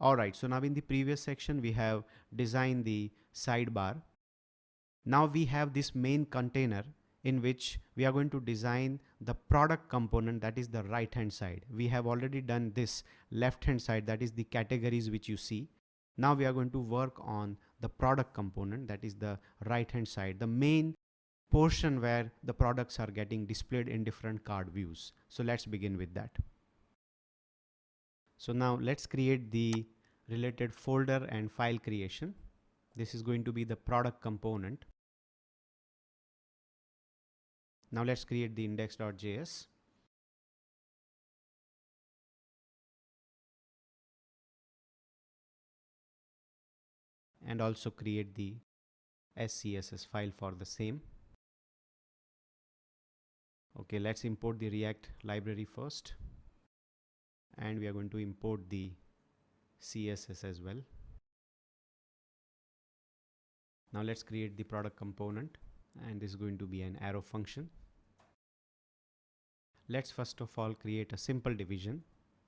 Alright, so now in the previous section we have designed the sidebar. Now we have this main container in which we are going to design the product component, that is the right hand side. We have already done this left hand side, that is the categories which you see. Now we are going to work on the product component, that is the right hand side, the main portion where the products are getting displayed in different card views. So let's begin with that. So now let's create the related folder and file creation. This is going to be the product component. Now let's create the index.js. And also create the SCSS file for the same. Okay, let's import the React library first. And we are going to import the CSS as well. Now let's create the product component, and this is going to be an arrow function. Let's first of all create a simple division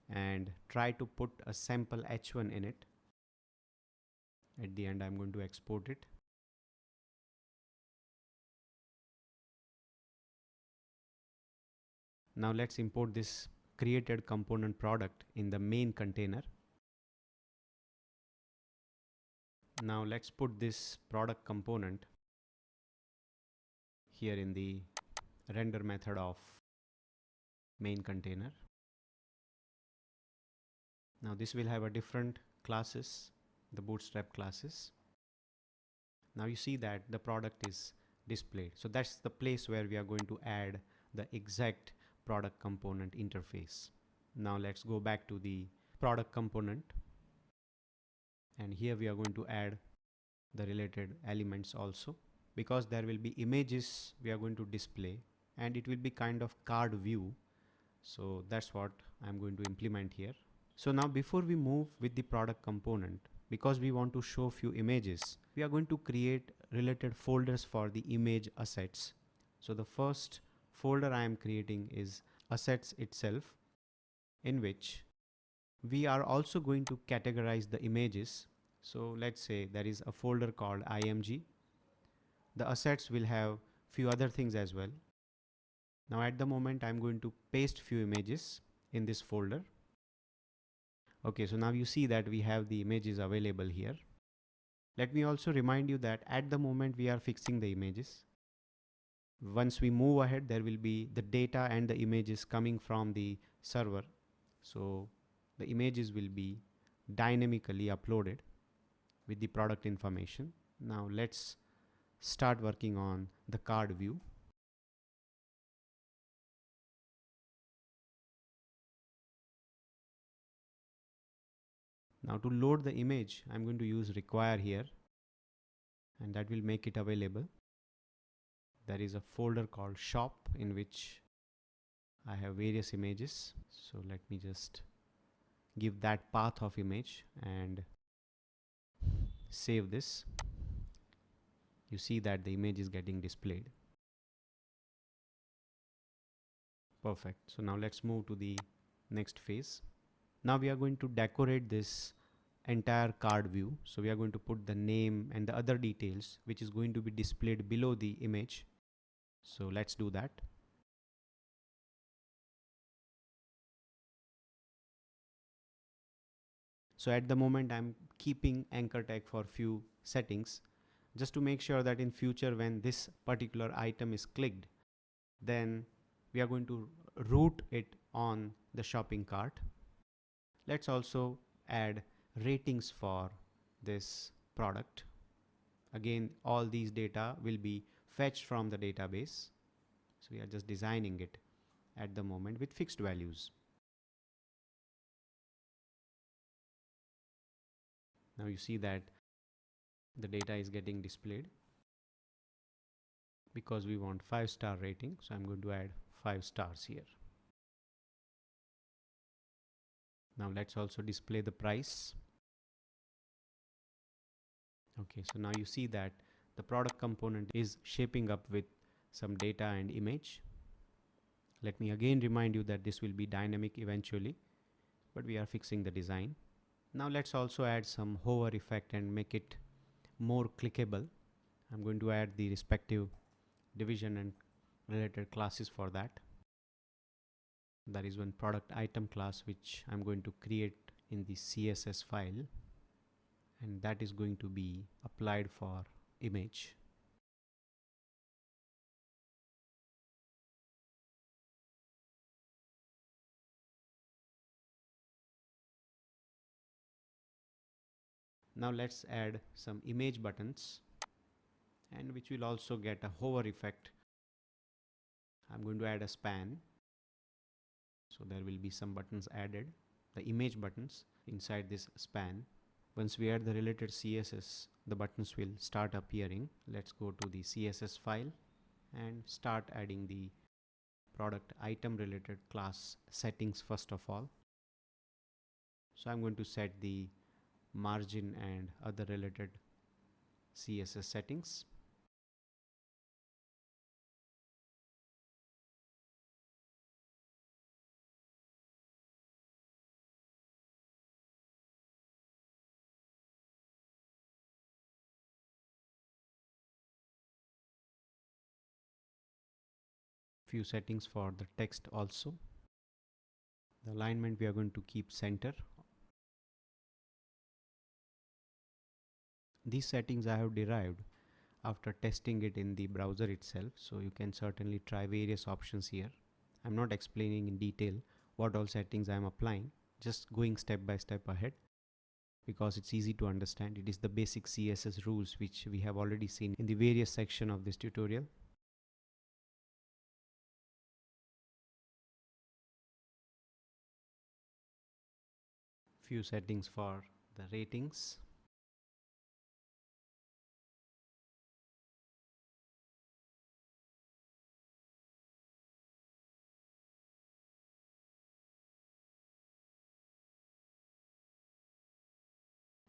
and try to put a sample h1 in it. At the end I'm going to export it. Now let's import this created component product in the main container. Now let's put this product component here in the render method of main container. Now this will have a different classes, the bootstrap classes. Now you see that the product is displayed. So that's the place where we are going to add the exact product component interface. Now let's go back to the product component, and here we are going to add the related elements also, because there will be images we are going to display and it will be kind of card view. So that's what I'm going to implement here. So now before we move with the product component, because we want to show few images, we are going to create related folders for the image assets. So the first folder I am creating is assets itself, in which we are also going to categorize the images. So let's say there is a folder called img. The assets will have few other things as well. Now at the moment I'm going to paste few images in this folder. Okay, so now you see that we have the images available here. Let me also remind you that at the moment we are fixing the images. Once we move ahead, there will be the data and the images coming from the server. So the images will be dynamically uploaded with the product information. Now let's start working on the card view. Now to load the image, I'm going to use require here, and that will make it available. There is a folder called shop in which I have various images. So let me just give that path of image and save this. You see that the image is getting displayed. Perfect. So now let's move to the next phase. Now we are going to decorate this entire card view. So we are going to put the name and the other details which is going to be displayed below the image. So let's do that. So at the moment I'm keeping anchor tag for few settings, just to make sure that in future when this particular item is clicked, then we are going to route it on the shopping cart. Let's also add ratings for this product. Again, all these data will be fetched from the database. So we are just designing it at the moment with fixed values. Now you see that the data is getting displayed because we want 5-star rating. So I'm going to add 5 stars here. Now let's also display the price. Okay, so now you see that the product component is shaping up with some data and image. Let me again remind you that this will be dynamic eventually, but we are fixing the design. Now let's also add some hover effect and make it more clickable. I'm going to add the respective division and related classes for that. There is one product item class which I'm going to create in the CSS file, and that is going to be applied for image. Now let's add some image buttons, and which will also get a hover effect. I'm going to add a span, so there will be some buttons added, the image buttons inside this span. Once we add the related CSS, the buttons will start appearing. Let's go to the CSS file and start adding the product item related class settings first of all. So I'm going to set the margin and other related CSS settings. Few settings for the text also. The alignment we are going to keep center. These settings I have derived after testing it in the browser itself, so you can certainly try various options here. I'm not explaining in detail what all settings I am applying, just going step by step ahead because it's easy to understand. It is the basic CSS rules which we have already seen in the various section of this tutorial. Few settings for the ratings.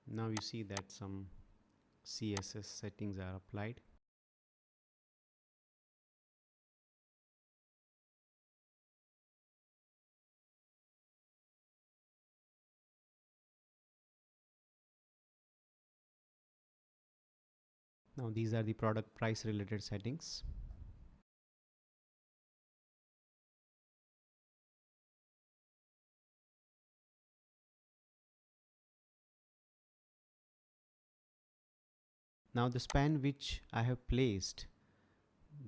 Now you see that some CSS settings are applied. Now these are the product price related settings. Now the span which I have placed,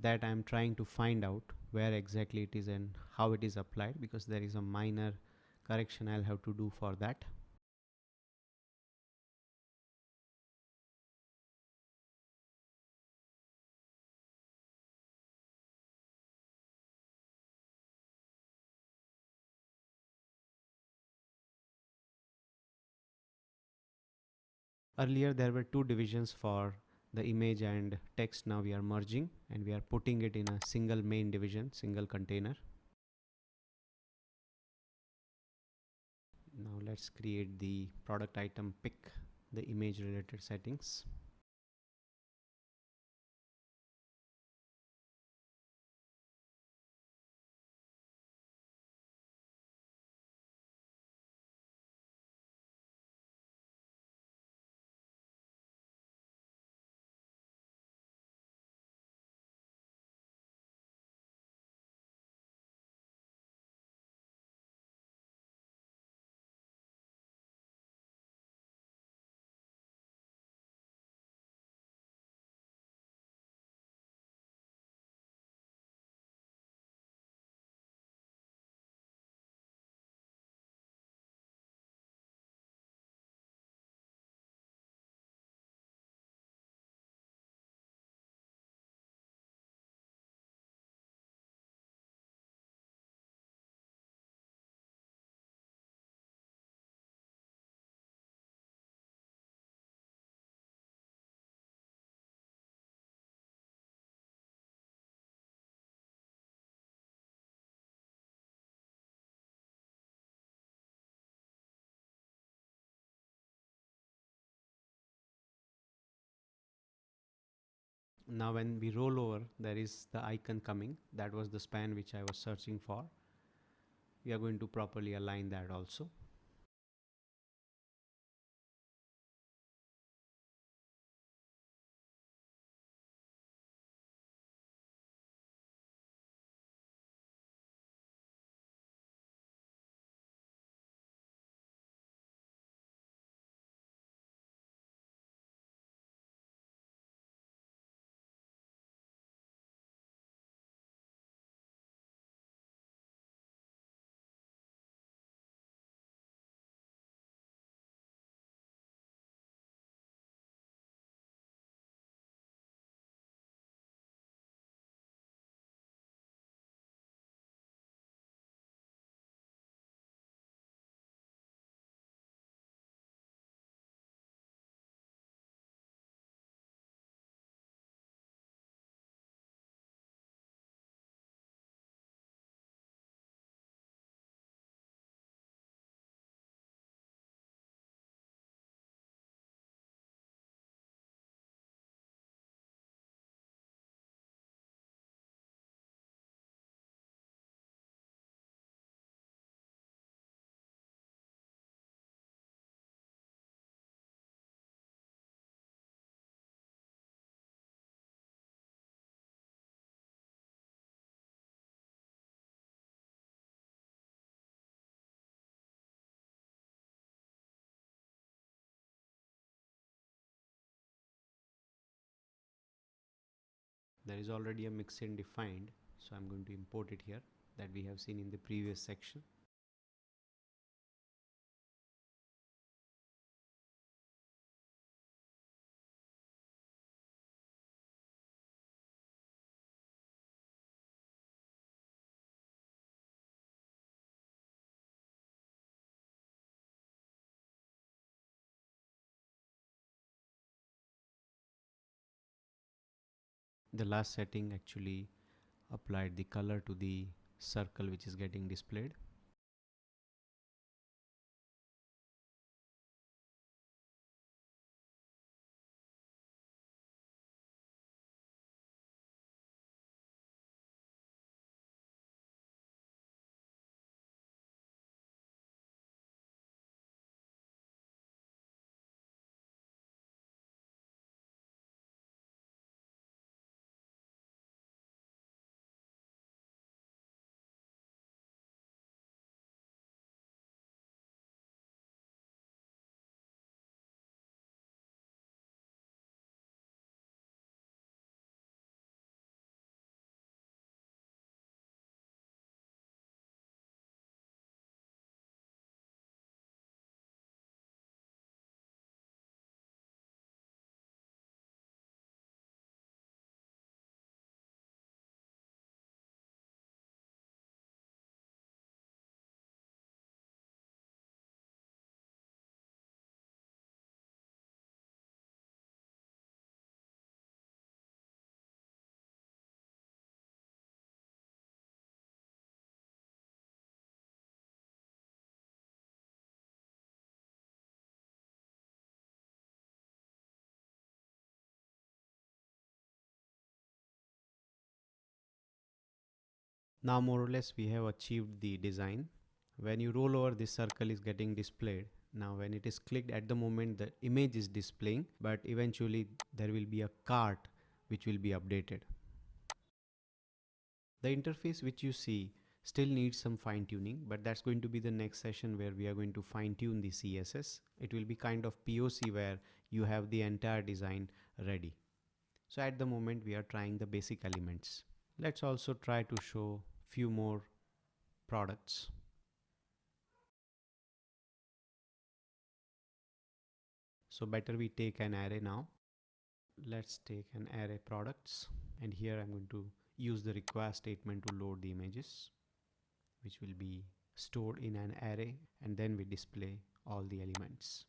that I am trying to find out where exactly it is and how it is applied, because there is a minor correction I'll have to do for that. Earlier there were two divisions for the image and text. Now we are merging and we are putting it in a single main division, single container. Now let's create the product item pick, the image related settings. Now when we roll over, there is the icon coming. That was the span which I was searching for. We are going to properly align that also. There is already a mixin defined, so I'm going to import it here, that we have seen in the previous section. The last setting actually applied the color to the circle which is getting displayed. Now more or less we have achieved the design. When you roll over, this circle is getting displayed. Now when it is clicked, at the moment the image is displaying, but eventually there will be a cart which will be updated. The interface which you see still needs some fine tuning, but that's going to be the next session where we are going to fine tune the CSS. It will be kind of POC where you have the entire design ready. So at the moment we are trying the basic elements. Let's also try to show few more products. So better we take an array now. Let's take an array products, and here I'm going to use the require statement to load the images, which will be stored in an array, and then we display all the elements.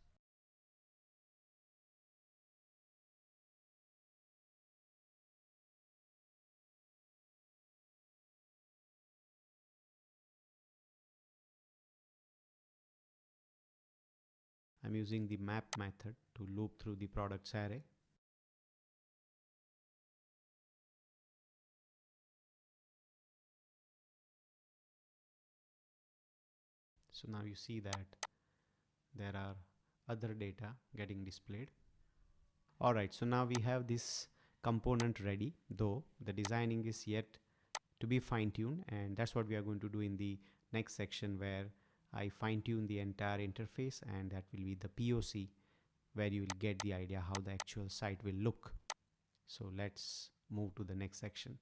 I'm using the map method to loop through the products array. So now you see that there are other data getting displayed. Alright, so now we have this component ready, though the designing is yet to be fine-tuned, and that's what we are going to do in the next section, where I fine-tune the entire interface, and that will be the POC where you will get the idea how the actual site will look. So let's move to the next section.